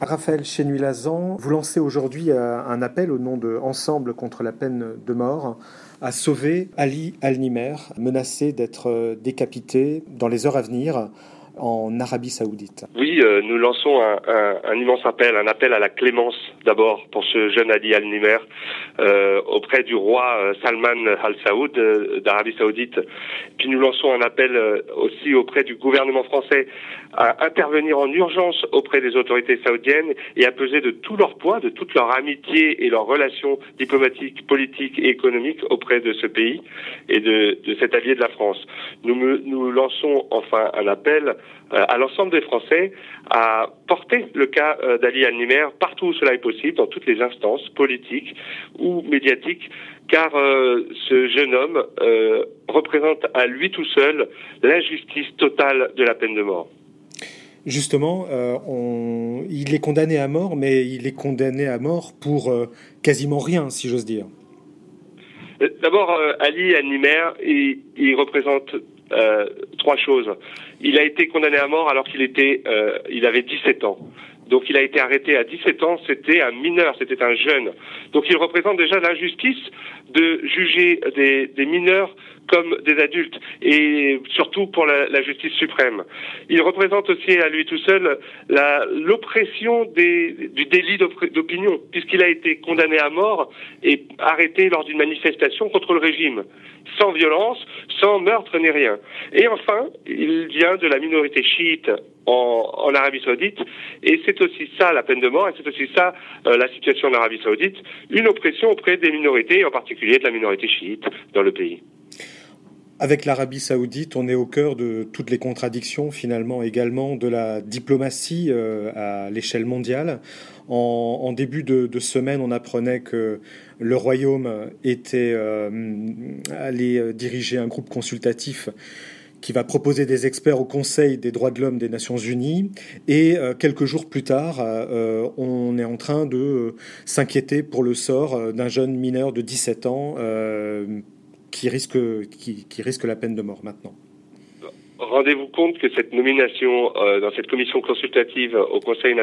Raphaël Chenuy-Lazan, vous lancez aujourd'hui un appel au nom de Ensemble contre la peine de mort à sauver Ali Al-Nimer, menacé d'être décapité dans les heures à venir en Arabie Saoudite. Oui, nous lançons un immense appel, un appel à la clémence d'abord pour ce jeune Ali Al-Nimer auprès du roi Salman Al Saoud d'Arabie Saoudite. Puis nous lançons un appel aussi auprès du gouvernement français à intervenir en urgence auprès des autorités saoudiennes et à peser de tout leur poids, de toute leur amitié et leurs relations diplomatiques, politiques et économiques auprès de ce pays et de cet allié de la France. Nous lançons enfin un appel à l'ensemble des Français à porter le cas d'Ali Al-Nimer partout où cela est possible, dans toutes les instances politiques ou médiatiques, car ce jeune homme représente à lui tout seul l'injustice totale de la peine de mort. Justement, il est condamné à mort, mais il est condamné à mort pour quasiment rien, si j'ose dire. D'abord, Ali Al-Nimer, il représente trois choses. Il a été condamné à mort alors il avait 17 ans. Donc il a été arrêté à 17 ans, c'était un mineur, c'était un jeune. Donc il représente déjà l'injustice de juger des mineurs comme des adultes, et surtout pour la justice suprême. Il représente aussi à lui tout seul l'oppression du délit d'opinion, puisqu'il a été condamné à mort et arrêté lors d'une manifestation contre le régime, sans violence, sans meurtre ni rien. Et enfin, il vient de la minorité chiite en Arabie Saoudite, et c'est aussi ça la peine de mort, et c'est aussi ça la situation en Arabie Saoudite, une oppression auprès des minorités, et en particulier de la minorité chiite dans le pays. Avec l'Arabie Saoudite, on est au cœur de toutes les contradictions, finalement, également de la diplomatie à l'échelle mondiale. En début de semaine, on apprenait que le Royaume était allé diriger un groupe consultatif qui va proposer des experts au Conseil des droits de l'homme des Nations Unies. Et quelques jours plus tard, on est en train de s'inquiéter pour le sort d'un jeune mineur de 17 ans qui risque la peine de mort maintenant. Rendez-vous compte que cette nomination dans cette commission consultative au Conseil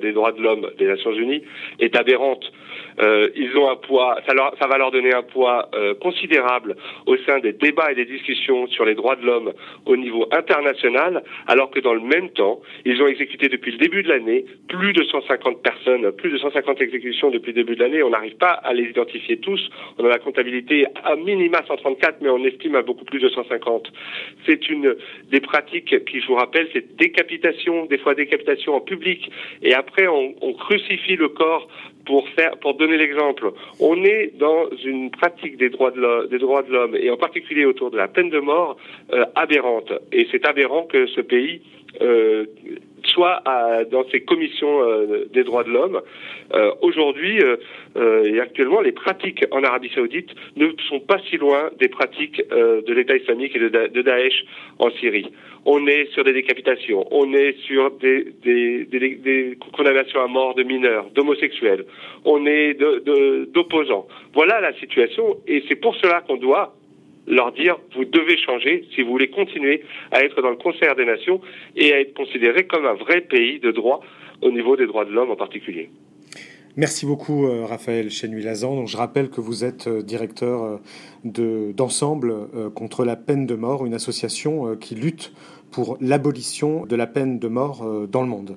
des droits de l'homme des Nations Unies est aberrante. Ils ont un poids, ça va leur donner un poids considérable au sein des débats et des discussions sur les droits de l'homme au niveau international, alors que dans le même temps, ils ont exécuté depuis le début de l'année plus de 150 personnes, plus de 150 exécutions depuis le début de l'année. On n'arrive pas à les identifier tous. On a la comptabilité à minima 134, mais on estime à beaucoup plus de 150. C'est des pratiques qui, je vous rappelle, c'est décapitation, des fois décapitation en public, et après on crucifie le corps pour donner l'exemple. On est dans une pratique des droits de l'homme, et en particulier autour de la peine de mort, aberrante. Et c'est aberrant que ce pays soit dans ces commissions des droits de l'homme. Aujourd'hui et actuellement, les pratiques en Arabie Saoudite ne sont pas si loin des pratiques de l'État islamique et de Daesh en Syrie. On est sur des décapitations, on est sur des condamnations à mort de mineurs, d'homosexuels, on est d'opposants. Voilà la situation, et c'est pour cela qu'on doit leur dire, vous devez changer si vous voulez continuer à être dans le concert des nations et à être considéré comme un vrai pays de droit au niveau des droits de l'homme en particulier. Merci beaucoup Raphaël Chenuy-Lazan. Donc, je rappelle que vous êtes directeur d'Ensemble contre la peine de mort, une association qui lutte pour l'abolition de la peine de mort dans le monde.